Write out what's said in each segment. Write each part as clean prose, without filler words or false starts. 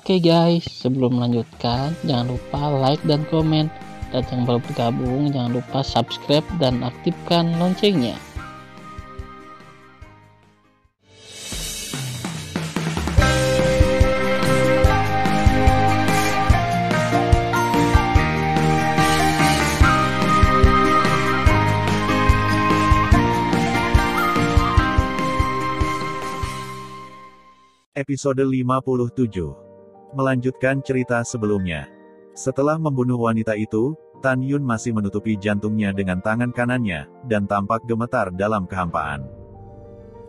Oke guys, sebelum melanjutkan, jangan lupa like dan komen. Dan yang baru bergabung, jangan lupa subscribe dan aktifkan loncengnya. Episode 57. Melanjutkan cerita sebelumnya. Setelah membunuh wanita itu, Tan Yun masih menutupi jantungnya dengan tangan kanannya, dan tampak gemetar dalam kehampaan.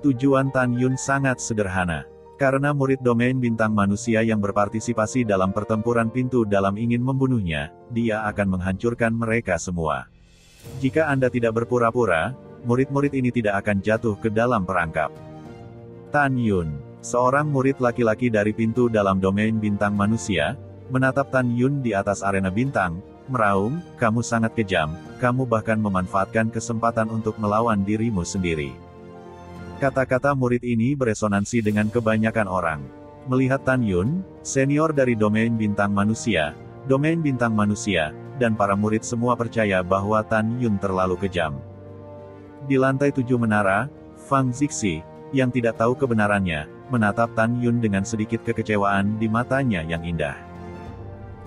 Tujuan Tan Yun sangat sederhana. Karena murid domain bintang manusia yang berpartisipasi dalam pertempuran pintu dalam ingin membunuhnya, dia akan menghancurkan mereka semua. Jika Anda tidak berpura-pura, murid-murid ini tidak akan jatuh ke dalam perangkap. Tan Yun, seorang murid laki-laki dari pintu dalam domain bintang manusia, menatap Tan Yun di atas arena bintang, meraung, "Kamu sangat kejam, kamu bahkan memanfaatkan kesempatan untuk melawan dirimu sendiri." Kata-kata murid ini beresonansi dengan kebanyakan orang. Melihat Tan Yun, senior dari domain bintang manusia, dan para murid semua percaya bahwa Tan Yun terlalu kejam. Di lantai 7 menara, Fang Zixi, yang tidak tahu kebenarannya, menatap Tan Yun dengan sedikit kekecewaan di matanya yang indah.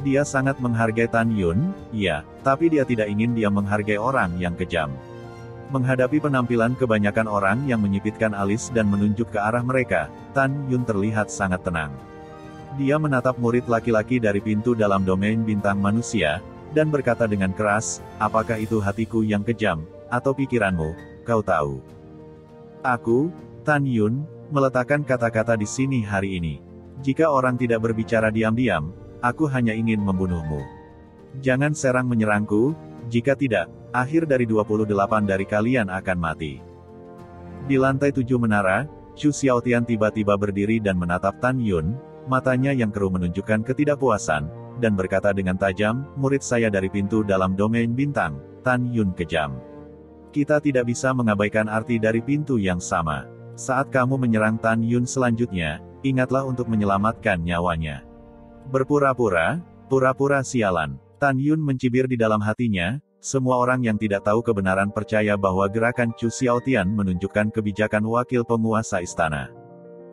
Dia sangat menghargai Tan Yun, ya, tapi dia tidak ingin dia menghargai orang yang kejam. Menghadapi penampilan kebanyakan orang yang menyipitkan alis dan menunjuk ke arah mereka, Tan Yun terlihat sangat tenang. Dia menatap murid laki-laki dari pintu dalam domain bintang manusia, dan berkata dengan keras, "Apakah itu hatiku yang kejam, atau pikiranmu? Kau tahu. Aku, Tan Yun, meletakkan kata-kata di sini hari ini. Jika orang tidak berbicara diam-diam, aku hanya ingin membunuhmu. Jangan serang menyerangku, jika tidak, akhir dari 28 dari kalian akan mati." Di lantai 7 menara, Chu Xiaotian tiba-tiba berdiri dan menatap Tan Yun, matanya yang keruh menunjukkan ketidakpuasan, dan berkata dengan tajam, "Murid saya dari pintu dalam domain bintang, Tan Yun kejam. Kita tidak bisa mengabaikan arti dari pintu yang sama. Saat kamu menyerang Tan Yun selanjutnya, ingatlah untuk menyelamatkan nyawanya. Berpura-pura, pura-pura sialan." Tan Yun mencibir di dalam hatinya, semua orang yang tidak tahu kebenaran percaya bahwa gerakan Chu Xiaotian menunjukkan kebijakan wakil penguasa istana.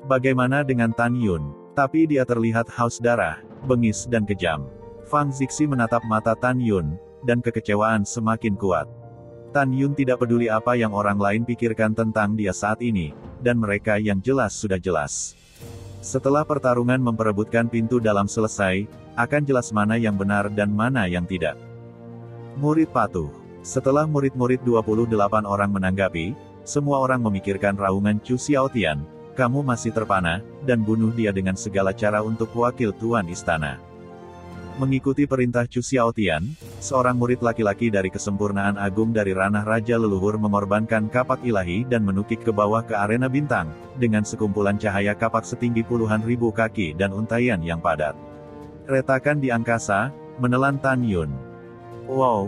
Bagaimana dengan Tan Yun? Tapi dia terlihat haus darah, bengis dan kejam. Fang Zixi menatap mata Tan Yun, dan kekecewaan semakin kuat. Tan Yun tidak peduli apa yang orang lain pikirkan tentang dia saat ini, dan mereka yang jelas sudah jelas. Setelah pertarungan memperebutkan pintu dalam selesai, akan jelas mana yang benar dan mana yang tidak. Murid patuh. Setelah murid-murid 28 orang menanggapi, semua orang memikirkan raungan Chu Xiaotian, "Kamu masih terpana, dan bunuh dia dengan segala cara untuk wakil tuan istana." Mengikuti perintah Chu Xiaotian, seorang murid laki-laki dari kesempurnaan agung dari ranah Raja Leluhur mengorbankan kapak ilahi dan menukik ke bawah ke arena bintang, dengan sekumpulan cahaya kapak setinggi puluhan ribu kaki dan untaian yang padat. Retakan di angkasa, menelan Tan Yun. Wow!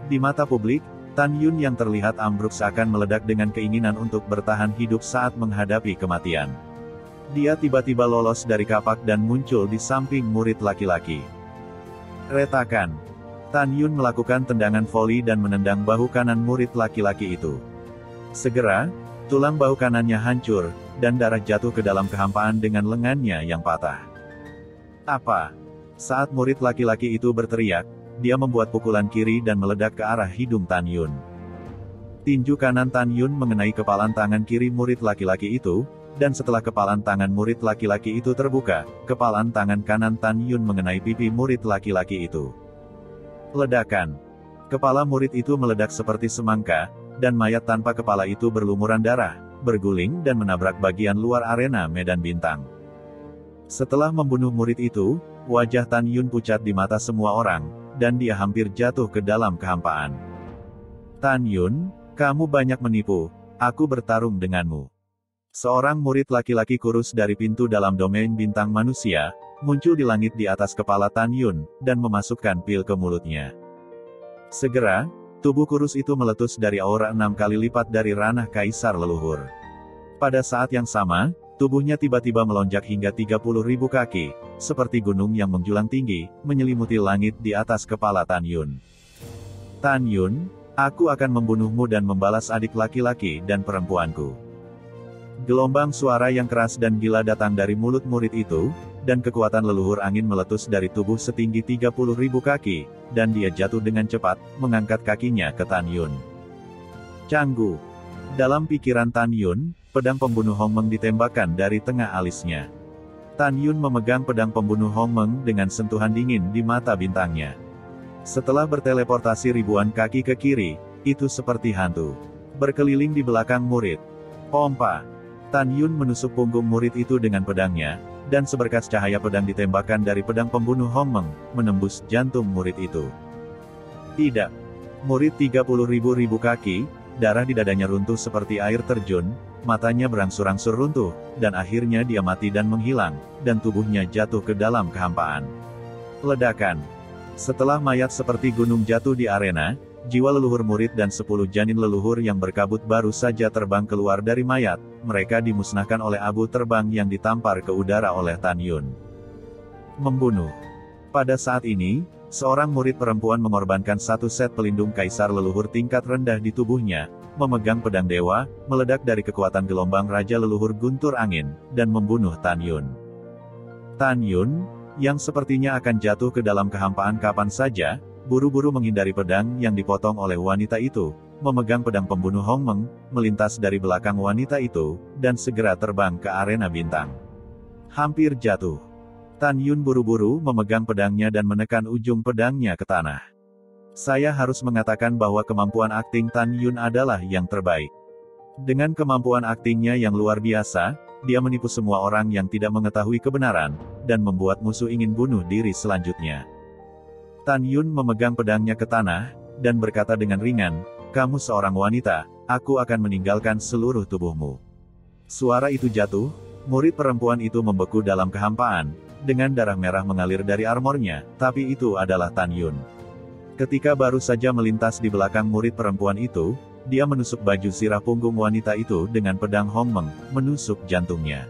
Di mata publik, Tan Yun yang terlihat ambruk seakan meledak dengan keinginan untuk bertahan hidup saat menghadapi kematian. Dia tiba-tiba lolos dari kapak dan muncul di samping murid laki-laki. Retakan. Tan Yun melakukan tendangan voli dan menendang bahu kanan murid laki-laki itu. Segera, tulang bahu kanannya hancur, dan darah jatuh ke dalam kehampaan dengan lengannya yang patah. Apa? Saat murid laki-laki itu berteriak, dia membuat pukulan kiri dan meledak ke arah hidung Tan Yun. Tinju kanan Tan Yun mengenai kepalan tangan kiri murid laki-laki itu, dan setelah kepalan tangan murid laki-laki itu terbuka, kepalan tangan kanan Tan Yun mengenai pipi murid laki-laki itu. Ledakan. Kepala murid itu meledak seperti semangka, dan mayat tanpa kepala itu berlumuran darah, berguling dan menabrak bagian luar arena medan bintang. Setelah membunuh murid itu, wajah Tan Yun pucat di mata semua orang, dan dia hampir jatuh ke dalam kehampaan. "Tan Yun, kamu banyak menipu, aku bertarung denganmu." Seorang murid laki-laki kurus dari pintu dalam domain bintang manusia, muncul di langit di atas kepala Tan Yun, dan memasukkan pil ke mulutnya. Segera, tubuh kurus itu meletus dari aura 6 kali lipat dari ranah kaisar leluhur. Pada saat yang sama, Tubuhnya tiba-tiba melonjak hingga 30.000 kaki, seperti gunung yang menjulang tinggi, menyelimuti langit di atas kepala Tan Yun. Tan Yun, aku akan membunuhmu dan membalas adik laki-laki dan perempuanku. Gelombang suara yang keras dan gila datang dari mulut murid itu, dan kekuatan leluhur angin meletus dari tubuh setinggi 30.000 kaki, dan dia jatuh dengan cepat, mengangkat kakinya ke Tan Yun. Canggu. Dalam pikiran Tan Yun, pedang pembunuh Hong Meng ditembakkan dari tengah alisnya. Tan Yun memegang pedang pembunuh Hong Meng dengan sentuhan dingin di mata bintangnya. Setelah berteleportasi ribuan kaki ke kiri, itu seperti hantu. Berkeliling di belakang murid. Pompa. Tan Yun menusuk punggung murid itu dengan pedangnya, dan seberkas cahaya pedang ditembakkan dari pedang pembunuh Hong Meng, menembus jantung murid itu. Tidak. Murid 30.000 kaki, darah di dadanya runtuh seperti air terjun, matanya berangsur-angsur runtuh, dan akhirnya dia mati dan menghilang, dan tubuhnya jatuh ke dalam kehampaan. Ledakan. Setelah mayat seperti gunung jatuh di arena, jiwa leluhur murid dan 10 janin leluhur yang berkabut baru saja terbang keluar dari mayat, mereka dimusnahkan oleh abu terbang yang ditampar ke udara oleh Tan Yun. Membunuh. Pada saat ini, seorang murid perempuan mengorbankan satu set pelindung kaisar leluhur tingkat rendah di tubuhnya, memegang pedang dewa, meledak dari kekuatan gelombang raja leluhur guntur angin, dan membunuh Tan Yun. Tan Yun, yang sepertinya akan jatuh ke dalam kehampaan kapan saja, buru-buru menghindari pedang yang dipotong oleh wanita itu, memegang pedang pembunuh Hong Meng, melintas dari belakang wanita itu, dan segera terbang ke arena bintang. Hampir jatuh. Tan Yun buru-buru memegang pedangnya dan menekan ujung pedangnya ke tanah. Saya harus mengatakan bahwa kemampuan akting Tan Yun adalah yang terbaik. Dengan kemampuan aktingnya yang luar biasa, dia menipu semua orang yang tidak mengetahui kebenaran, dan membuat musuh ingin bunuh diri selanjutnya. Tan Yun memegang pedangnya ke tanah, dan berkata dengan ringan, "Kamu seorang wanita, aku akan meninggalkan seluruh tubuhmu." Suara itu jatuh, murid perempuan itu membeku dalam kehampaan, dengan darah merah mengalir dari armornya, tapi itu adalah Tan Yun. Ketika baru saja melintas di belakang murid perempuan itu, dia menusuk baju sirah punggung wanita itu dengan pedang Hong Meng, menusuk jantungnya.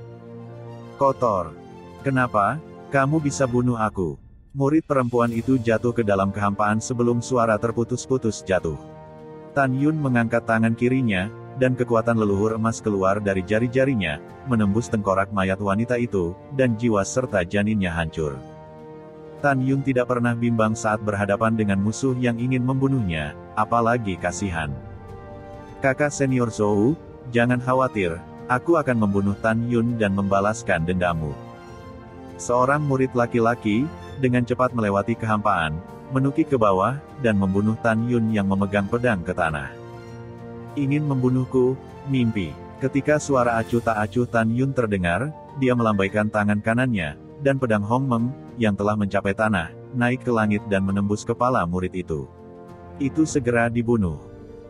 "Kotor. Kenapa kamu bisa bunuh aku?" Murid perempuan itu jatuh ke dalam kehampaan sebelum suara terputus-putus jatuh. Tan Yun mengangkat tangan kirinya, dan kekuatan leluhur emas keluar dari jari-jarinya, menembus tengkorak mayat wanita itu, dan jiwa serta janinnya hancur. Tan Yun tidak pernah bimbang saat berhadapan dengan musuh yang ingin membunuhnya, apalagi kasihan. "Kakak senior Zhou, jangan khawatir, aku akan membunuh Tan Yun dan membalaskan dendammu." Seorang murid laki-laki, dengan cepat melewati kehampaan, menukik ke bawah, dan membunuh Tan Yun yang memegang pedang ke tanah. "Ingin membunuhku, mimpi." Ketika suara acuh tak acuh Tan Yun terdengar, dia melambaikan tangan kanannya, dan pedang Hong Meng, yang telah mencapai tanah, naik ke langit dan menembus kepala murid itu. Itu segera dibunuh.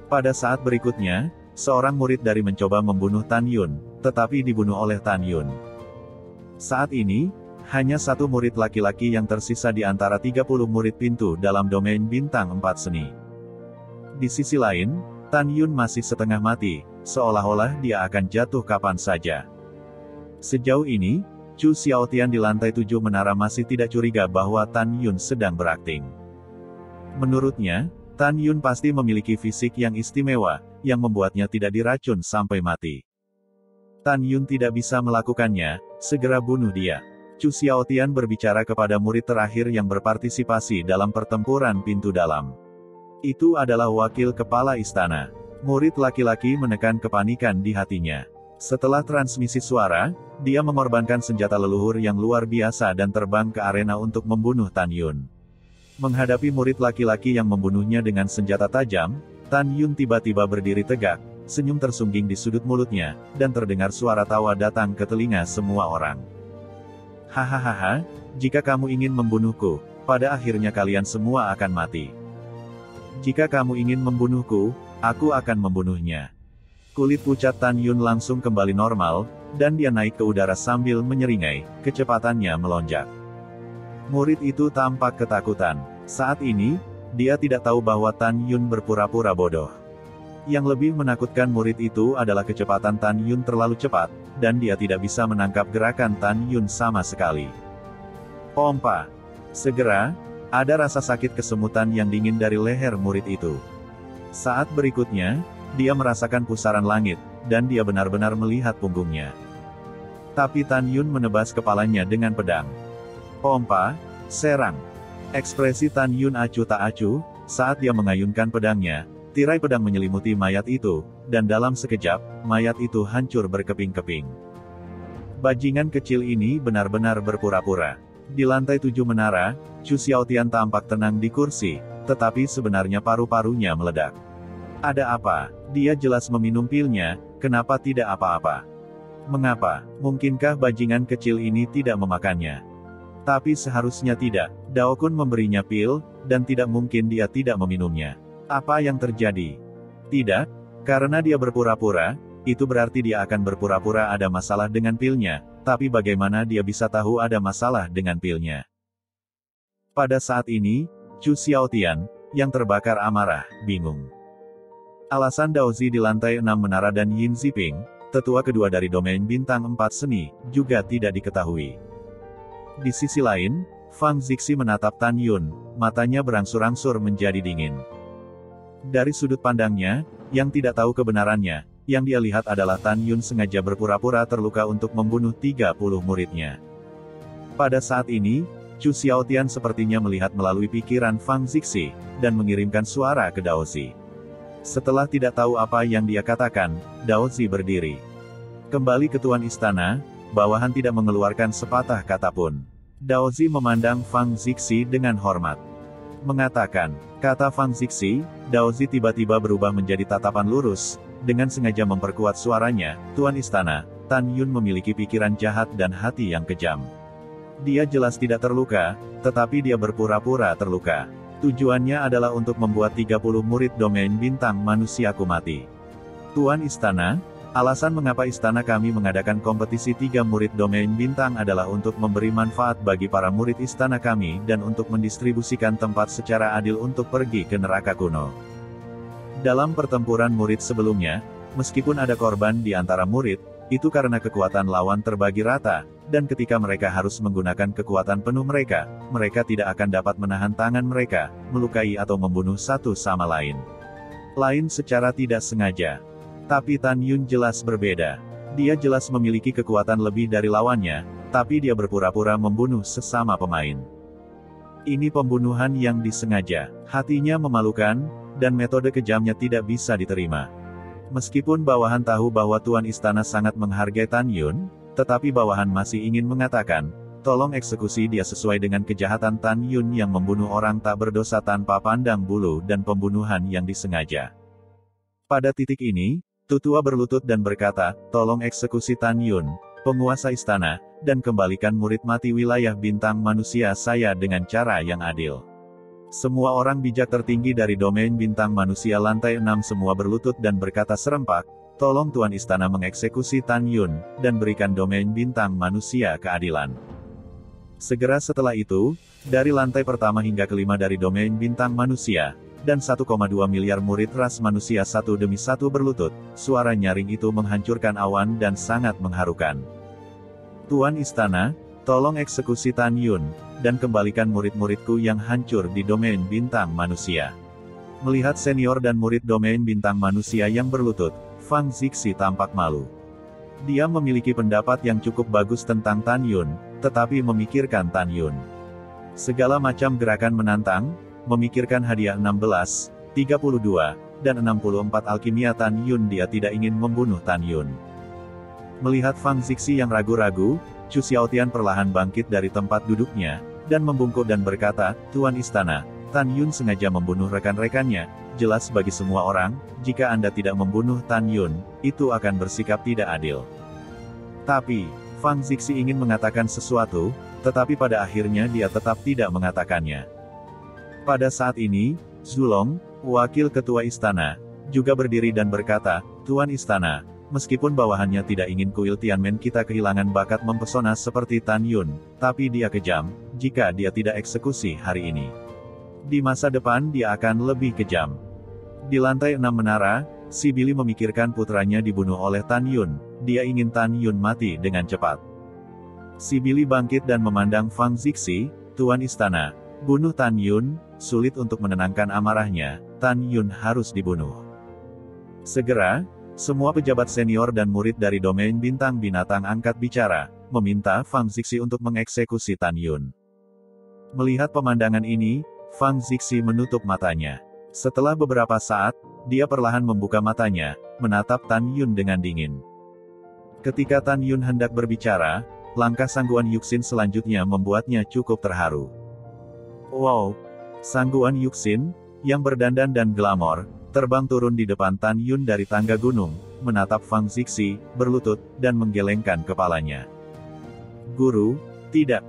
Pada saat berikutnya, seorang murid dari mencoba membunuh Tan Yun, tetapi dibunuh oleh Tan Yun. Saat ini, hanya satu murid laki-laki yang tersisa di antara 30 murid pintu dalam domain bintang 4 seni. Di sisi lain, Tan Yun masih setengah mati, seolah-olah dia akan jatuh kapan saja. Sejauh ini, Chu Xiaotian di lantai 7 menara masih tidak curiga bahwa Tan Yun sedang berakting. Menurutnya, Tan Yun pasti memiliki fisik yang istimewa, yang membuatnya tidak diracun sampai mati. Tan Yun tidak bisa melakukannya, segera bunuh dia. Chu Xiaotian berbicara kepada murid terakhir yang berpartisipasi dalam pertempuran pintu dalam. Itu adalah wakil kepala istana. Murid laki-laki menekan kepanikan di hatinya. Setelah transmisi suara, dia mengorbankan senjata leluhur yang luar biasa dan terbang ke arena untuk membunuh Tan Yun. Menghadapi murid laki-laki yang membunuhnya dengan senjata tajam, Tan Yun tiba-tiba berdiri tegak, senyum tersungging di sudut mulutnya, dan terdengar suara tawa datang ke telinga semua orang. "Hahaha, jika kamu ingin membunuhku, pada akhirnya kalian semua akan mati. Jika kamu ingin membunuhku, aku akan membunuhnya." Kulit pucat Tan Yun langsung kembali normal, dan dia naik ke udara sambil menyeringai, kecepatannya melonjak. Murid itu tampak ketakutan. Saat ini, dia tidak tahu bahwa Tan Yun berpura-pura bodoh. Yang lebih menakutkan murid itu adalah kecepatan Tan Yun terlalu cepat, dan dia tidak bisa menangkap gerakan Tan Yun sama sekali. Pompa! Segera, ada rasa sakit kesemutan yang dingin dari leher murid itu. Saat berikutnya, dia merasakan pusaran langit, dan dia benar-benar melihat punggungnya. Tapi Tan Yun menebas kepalanya dengan pedang. Pompa, serang! Ekspresi Tan Yun acuh tak acuh, saat dia mengayunkan pedangnya, tirai pedang menyelimuti mayat itu, dan dalam sekejap, mayat itu hancur berkeping-keping. Bajingan kecil ini benar-benar berpura-pura. Di lantai 7 menara, Chu Xiaotian tampak tenang di kursi, tetapi sebenarnya paru-parunya meledak. Ada apa? Dia jelas meminum pilnya, kenapa tidak apa-apa? Mengapa? Mungkinkah bajingan kecil ini tidak memakannya? Tapi seharusnya tidak, Dao Kun memberinya pil, dan tidak mungkin dia tidak meminumnya. Apa yang terjadi? Tidak, karena dia berpura-pura, itu berarti dia akan berpura-pura ada masalah dengan pilnya, tapi bagaimana dia bisa tahu ada masalah dengan pilnya? Pada saat ini, Chu Xiaotian, yang terbakar amarah, bingung. Alasan Daozi di lantai 6 menara dan Yin Ziping, tetua kedua dari domain bintang 4 seni, juga tidak diketahui. Di sisi lain, Fang Zixi menatap Tan Yun, matanya berangsur-angsur menjadi dingin. Dari sudut pandangnya, yang tidak tahu kebenarannya, yang dia lihat adalah Tan Yun sengaja berpura-pura terluka untuk membunuh 30 muridnya. Pada saat ini, Chu Xiaotian sepertinya melihat melalui pikiran Fang Zixi, dan mengirimkan suara ke Daozi. Setelah tidak tahu apa yang dia katakan, Daozi berdiri. Kembali ke tuan istana, bawahan tidak mengeluarkan sepatah kata pun. Daozi memandang Fang Zixi dengan hormat. Mengatakan, kata Fang Zixi, Daozi tiba-tiba berubah menjadi tatapan lurus, dengan sengaja memperkuat suaranya, Tuan Istana, Tan Yun memiliki pikiran jahat dan hati yang kejam. Dia jelas tidak terluka, tetapi dia berpura-pura terluka. Tujuannya adalah untuk membuat 30 murid domain bintang manusiaku mati. Tuan Istana, alasan mengapa istana kami mengadakan kompetisi 3 murid domain bintang adalah untuk memberi manfaat bagi para murid istana kami dan untuk mendistribusikan tempat secara adil untuk pergi ke neraka kuno. Dalam pertempuran murid sebelumnya, meskipun ada korban di antara murid, itu karena kekuatan lawan terbagi rata, dan ketika mereka harus menggunakan kekuatan penuh mereka tidak akan dapat menahan tangan mereka, melukai atau membunuh satu sama lain. Lain secara tidak sengaja. Tapi Tan Yun jelas berbeda. Dia jelas memiliki kekuatan lebih dari lawannya, tapi dia berpura-pura membunuh sesama pemain. Ini pembunuhan yang disengaja. Hatinya memalukan, dan metode kejamnya tidak bisa diterima. Meskipun bawahan tahu bahwa Tuan Istana sangat menghargai Tan Yun, tetapi bawahan masih ingin mengatakan, tolong eksekusi dia sesuai dengan kejahatan Tan Yun yang membunuh orang tak berdosa tanpa pandang bulu dan pembunuhan yang disengaja. Pada titik ini, Tutua berlutut dan berkata, tolong eksekusi Tan Yun, penguasa istana, dan kembalikan murid mati wilayah bintang manusia saya dengan cara yang adil. Semua orang bijak tertinggi dari domain bintang manusia lantai 6 semua berlutut dan berkata serempak, tolong Tuan Istana mengeksekusi Tan Yun, dan berikan domain bintang manusia keadilan. Segera setelah itu, dari lantai pertama hingga kelima dari domain bintang manusia, dan 1,2 miliar murid ras manusia satu demi satu berlutut, suara nyaring itu menghancurkan awan dan sangat mengharukan. Tuan Istana, tolong eksekusi Tan Yun, dan kembalikan murid-muridku yang hancur di domain bintang manusia. Melihat senior dan murid domain bintang manusia yang berlutut, Fang Zixi tampak malu. Dia memiliki pendapat yang cukup bagus tentang Tan Yun, tetapi memikirkan Tan Yun. Segala macam gerakan menantang, memikirkan hadiah 16, 32, dan 64 alkimia Tan Yun dia tidak ingin membunuh Tan Yun. Melihat Fang Zixi yang ragu-ragu, Chu Xiaotian perlahan bangkit dari tempat duduknya, dan membungkuk dan berkata, Tuan Istana, Tan Yun sengaja membunuh rekan-rekannya, jelas bagi semua orang, jika Anda tidak membunuh Tan Yun, itu akan bersikap tidak adil. Tapi, Fang Zixi ingin mengatakan sesuatu, tetapi pada akhirnya dia tetap tidak mengatakannya. Pada saat ini, Zulong, wakil ketua istana, juga berdiri dan berkata, Tuan Istana, meskipun bawahannya tidak ingin kuil Tianmen kita kehilangan bakat mempesona seperti Tan Yun, tapi dia kejam, jika dia tidak eksekusi hari ini. Di masa depan dia akan lebih kejam. Di lantai 6 menara, si Billy memikirkan putranya dibunuh oleh Tan Yun, dia ingin Tan Yun mati dengan cepat. Si Billy bangkit dan memandang Fang Zixi, Tuan Istana. Bunuh Tan Yun, sulit untuk menenangkan amarahnya, Tan Yun harus dibunuh. Segera, semua pejabat senior dan murid dari domain bintang binatang angkat bicara, meminta Fang Zixi untuk mengeksekusi Tan Yun. Melihat pemandangan ini, Fang Zixi menutup matanya. Setelah beberapa saat, dia perlahan membuka matanya, menatap Tan Yun dengan dingin. Ketika Tan Yun hendak berbicara, langkah Sangguan Yuxin selanjutnya membuatnya cukup terharu. Wow! Sangguan Yuxin, yang berdandan dan glamor, terbang turun di depan Tan Yun dari tangga gunung, menatap Fang Zixi, berlutut, dan menggelengkan kepalanya. Guru, tidak.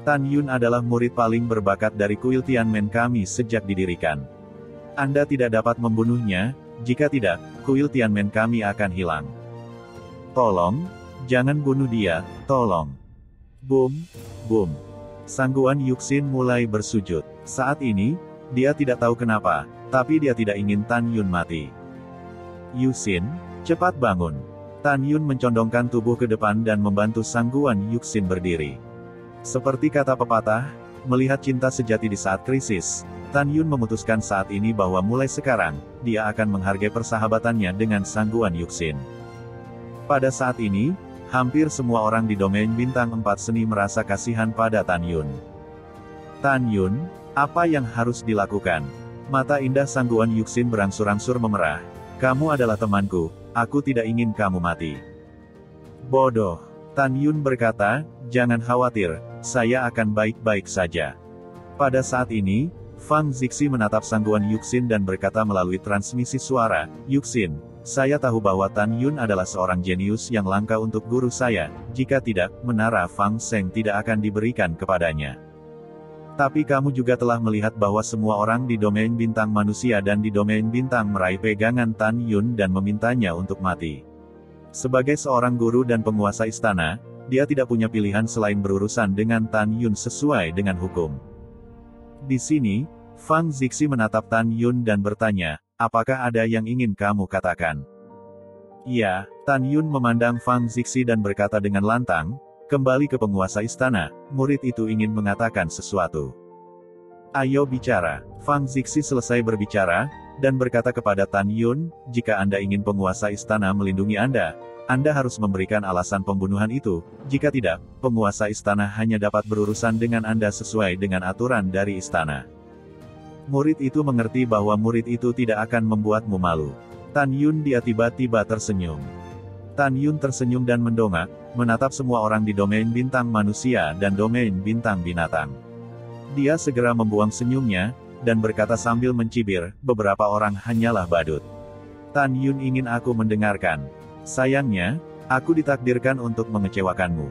Tan Yun adalah murid paling berbakat dari kuil Tianmen kami sejak didirikan. Anda tidak dapat membunuhnya, jika tidak, kuil Tianmen kami akan hilang. Tolong, jangan bunuh dia, tolong. Boom, boom. Sangguan Yuxin mulai bersujud. Saat ini, dia tidak tahu kenapa, tapi dia tidak ingin Tan Yun mati. Yuxin, cepat bangun. Tan Yun mencondongkan tubuh ke depan dan membantu Sangguan Yuxin berdiri. Seperti kata pepatah, melihat cinta sejati di saat krisis, Tan Yun memutuskan saat ini bahwa mulai sekarang, dia akan menghargai persahabatannya dengan Sangguan Yuxin. Pada saat ini, hampir semua orang di domain bintang 4 seni merasa kasihan pada Tan Yun. Tan Yun, apa yang harus dilakukan? Mata indah Sangguan Yuxin berangsur-angsur memerah. Kamu adalah temanku, aku tidak ingin kamu mati. Bodoh. Tan Yun berkata, jangan khawatir, saya akan baik-baik saja. Pada saat ini, Fang Zixi menatap Sangguan Yuxin dan berkata melalui transmisi suara, Yuxin, saya tahu bahwa Tan Yun adalah seorang jenius yang langka untuk guru saya, jika tidak, menara Fang Seng tidak akan diberikan kepadanya. Tapi kamu juga telah melihat bahwa semua orang di domain bintang manusia dan di domain bintang meraih pegangan Tan Yun dan memintanya untuk mati. Sebagai seorang guru dan penguasa istana, dia tidak punya pilihan selain berurusan dengan Tan Yun sesuai dengan hukum. Di sini, Fang Zixi menatap Tan Yun dan bertanya, apakah ada yang ingin kamu katakan? Iya, Tan Yun memandang Fang Zixi dan berkata dengan lantang, kembali ke penguasa istana, murid itu ingin mengatakan sesuatu. Ayo bicara. Fang Zixi selesai berbicara, dan berkata kepada Tan Yun, jika Anda ingin penguasa istana melindungi Anda harus memberikan alasan pembunuhan itu, jika tidak, penguasa istana hanya dapat berurusan dengan Anda sesuai dengan aturan dari istana. Murid itu mengerti bahwa murid itu tidak akan membuatmu malu. Tan Yun dia tiba-tiba tersenyum. Tan Yun tersenyum dan mendongak, menatap semua orang di domain bintang manusia dan domain bintang binatang. Dia segera membuang senyumnya, dan berkata sambil mencibir, beberapa orang hanyalah badut. Tan Yun ingin aku mendengarkan. Sayangnya, aku ditakdirkan untuk mengecewakanmu.